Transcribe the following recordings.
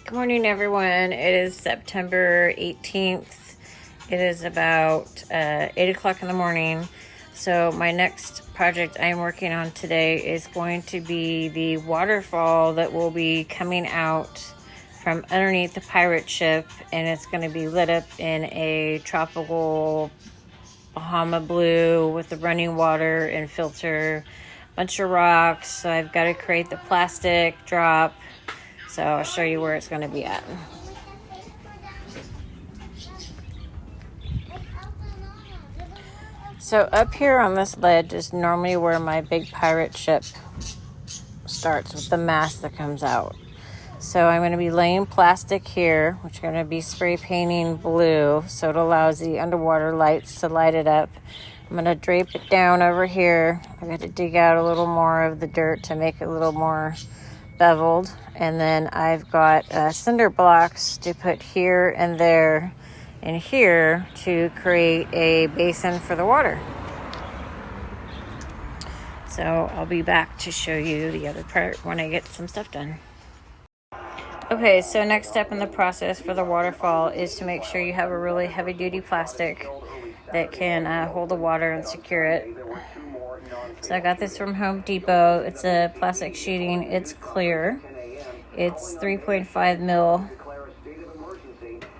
Good morning, everyone. It is September 18th. It is about 8 o'clock in the morning. So my next project I'm working on today is going to be the waterfall that will be coming out from underneath the pirate ship, and it's going to be lit up in a tropical Bahama blue with the running water and filter, bunch of rocks. So I've got to create the plastic drop. So I'll show you where it's going to be at. So up here on this ledge is normally where my big pirate ship starts, with the mast that comes out. So I'm going to be laying plastic here, which I'm going to be spray painting blue so it allows the underwater lights to light it up. I'm going to drape it down over here. I got to dig out a little more of the dirt to make it a little more beveled. And then I've got cinder blocks to put here and there and here to create a basin for the water. So I'll be back to show you the other part when I get some stuff done. Okay, so next step in the process for the waterfall is to make sure you have a really heavy duty plastic that can hold the water and secure it. So I got this from Home Depot. It's a plastic sheeting. It's clear. It's 3.5 mil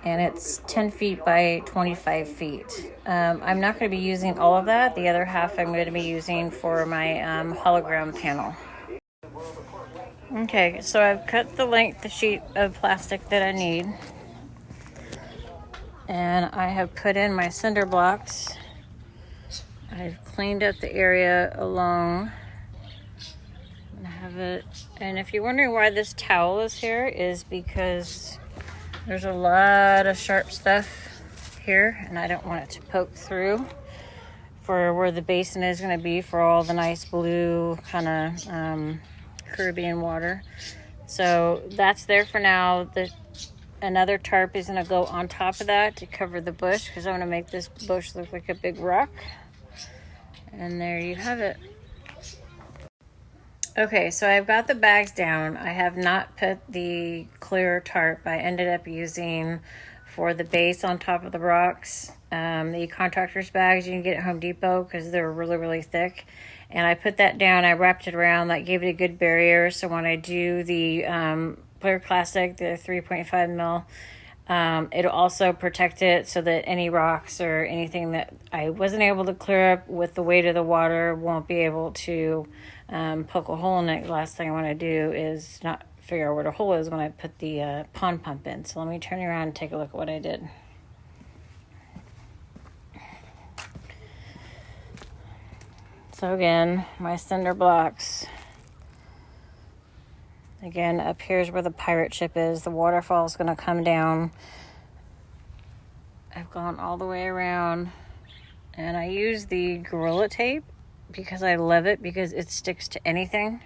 and it's 10 feet by 25 feet. I'm not going to be using all of that. The other half I'm going to be using for my hologram panel. Okay, so I've cut the length, the sheet of plastic that I need. And I have put in my cinder blocks. I've cleaned up the area along. I have it, and if you're wondering why this towel is here, is because there's a lot of sharp stuff here, and I don't want it to poke through for where the basin is going to be for all the nice blue kind of Caribbean water. So that's there for now. Another tarp is going to go on top of that to cover the bush, because I want to make this bush look like a big rock. And there you have it. Okay, so I've got the bags down. I have not put the clear tarp I ended up using for the base on top of the rocks. The contractor's bags you can get at Home Depot because they're really, really thick. And I put that down. I wrapped it around. That gave it a good barrier. So when I do the clear plastic, the 3.5 mil, it'll also protect it so that any rocks or anything that I wasn't able to clear up with the weight of the water won't be able to poke a hole in it. The last thing I want to do is not figure out where the hole is when I put the pond pump in. So let me turn you around and take a look at what I did. So again, my cinder blocks. Again, up here's where the pirate ship is. The waterfall is going to come down. I've gone all the way around, and I use the Gorilla Tape because I love it, because it sticks to anything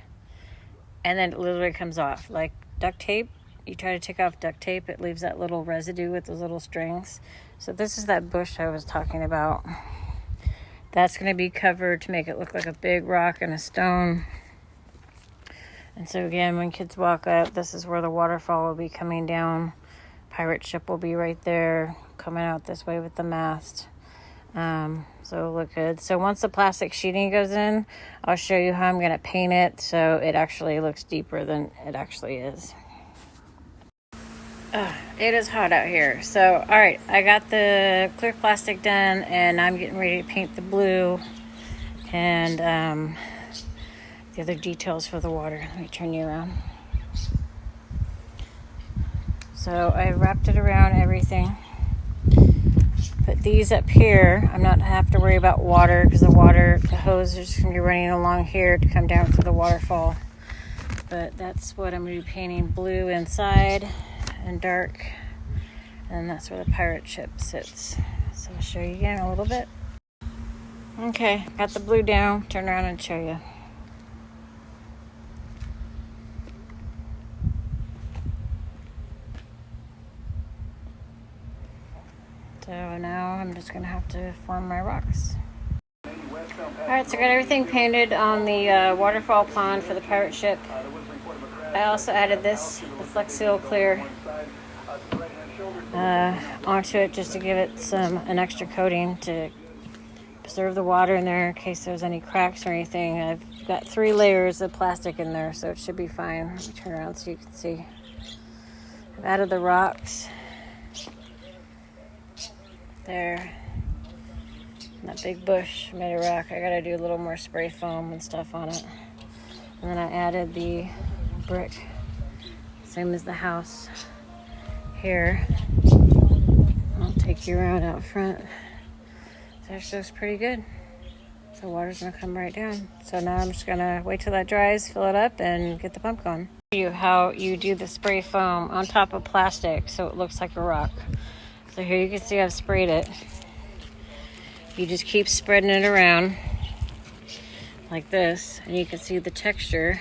and then it literally comes off. Like duct tape, you try to take off duct tape, it leaves that little residue with those little strings. So this is that bush I was talking about. That's going to be covered to make it look like a big rock and a stone. And so again, when kids walk up, this is where the waterfall will be coming down. Pirate ship will be right there, coming out this way with the mast. So it'll look good. So once the plastic sheeting goes in, I'll show you how I'm going to paint it so it actually looks deeper than it actually is. It is hot out here. So, all right, I got the clear plastic done, and I'm getting ready to paint the blue and the other details for the water. Let me turn you around. So I wrapped it around everything. Put these up here. I'm not have to worry about water, because the hose is just going to be running along here to come down to the waterfall. But that's what I'm going to be painting blue inside and dark. And that's where the pirate ship sits. So I'll show you again a little bit. Okay, got the blue down. Turn around and show you. So now I'm just going to have to form my rocks. Alright, so I got everything painted on the waterfall pond for the pirate ship. I also added this, the Flex Seal Clear onto it just to give it an extra coating to preserve the water in there in case there's any cracks or anything. I've got 3 layers of plastic in there, so it should be fine. Let me turn around so you can see. I've added the rocks there. And that big bush made a rock. I gotta do a little more spray foam and stuff on it. And then I added the brick, same as the house here. I'll take you around out front. That looks pretty good. So water's gonna come right down. So now I'm just gonna wait till that dries, fill it up, and get the pump going. Show you how you do the spray foam on top of plastic so it looks like a rock. So here you can see I've sprayed it. You just keep spreading it around like this, and you can see the texture,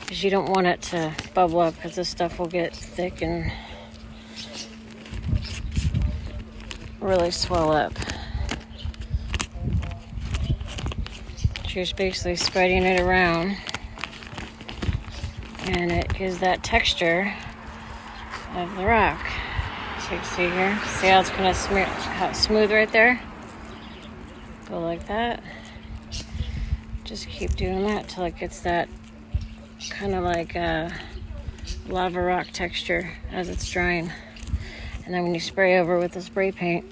because you don't want it to bubble up because this stuff will get thick and really swell up. You're just basically spreading it around, and it gives that texture of the rock. So you can see here, see how it's gonna smooth right there? Go like that. Just keep doing that till it gets that kind of like a lava rock texture as it's drying. And then when you spray over with the spray paint,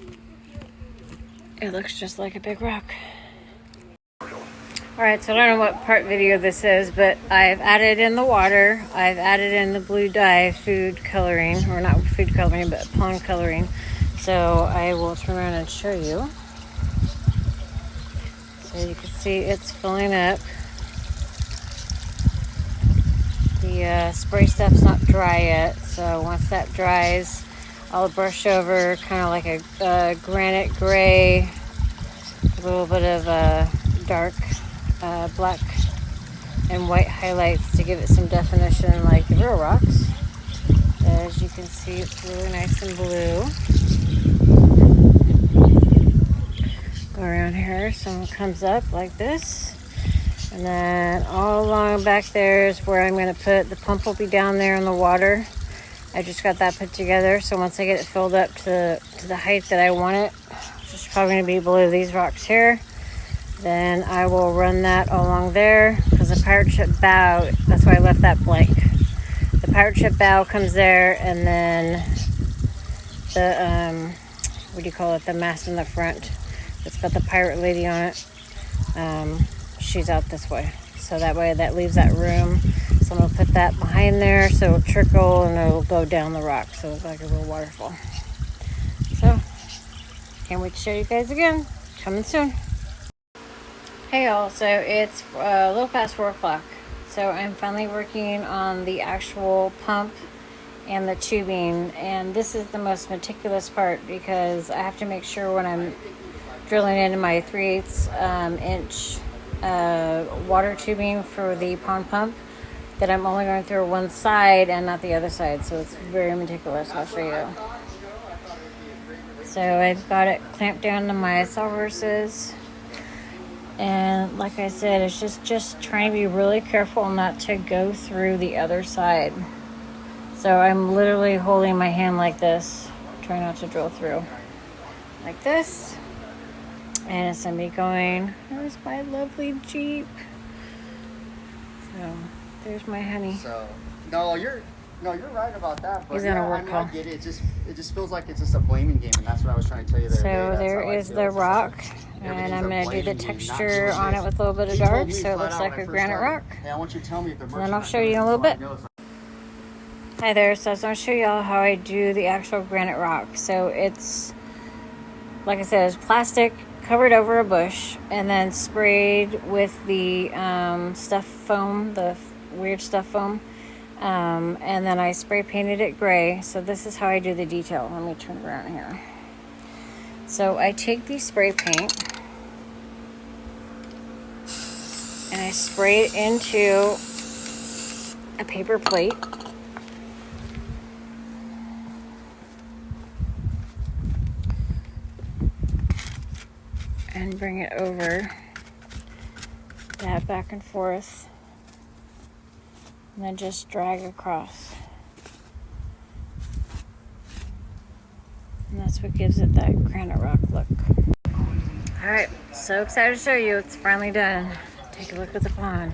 it looks just like a big rock. Alright, so I don't know what part video this is, but I've added in the water. I've added in the blue dye food coloring, or not food coloring, but pond coloring. So I will turn around and show you. So you can see it's filling up. The spray stuff's not dry yet, so once that dries, I'll brush over kind of like a granite gray, a little bit of dark black and white highlights to give it some definition like the real rocks. As you can see, it's really nice and blue. Go around here, some comes up like this. And then all along back there is where I'm going to put, the pump will be down there in the water. I just got that put together, so once I get it filled up to the height that I want it, which is probably going to be below these rocks here, then I will run that along there, because the pirate ship bow, that's why I left that blank. The pirate ship bow comes there, and then the, what do you call it, the mast in the front. It's got the pirate lady on it. She's out this way. So that way that leaves that room. So I'm going to put that behind there so it'll trickle and it'll go down the rock. So it's like a little waterfall. So, can't wait to show you guys again. Coming soon. Hey y'all, so it's a little past 4 o'clock. So I'm finally working on the actual pump and the tubing. And this is the most meticulous part because I have to make sure when I'm drilling into my 3/8 inch water tubing for the pond pump that I'm only going through one side and not the other side, so it's very meticulous. I'll show you. So I've got it clamped down to my sawhorses, and like I said, it's just trying to be really careful not to go through the other side. So I'm literally holding my hand like this, trying not to drill through like this. And it's gonna be going, there's my lovely Jeep. So there's my honey. So no, you're right about that. But he's gonna work I get it. It just feels like it's just a blaming game, and that's what I was trying to tell you there. So there is the rock, and I'm gonna do the texture on it with a little bit of dark, so it looks like a granite rock. Hey, I want you to tell me if the and then I'll show you in a little bit. Hi there. So I was gonna show y'all how I do the actual granite rock. So it's, like I said, it's plastic covered over a bush and then sprayed with the stuff foam, the weird stuff foam, and then I spray painted it gray. So this is how I do the detail. Let me turn around here. So I take the spray paint and I spray it into a paper plate. And bring it over, dab back and forth, and then just drag across. And that's what gives it that granite rock look. All right, so excited to show you. It's finally done. Take a look at the pond.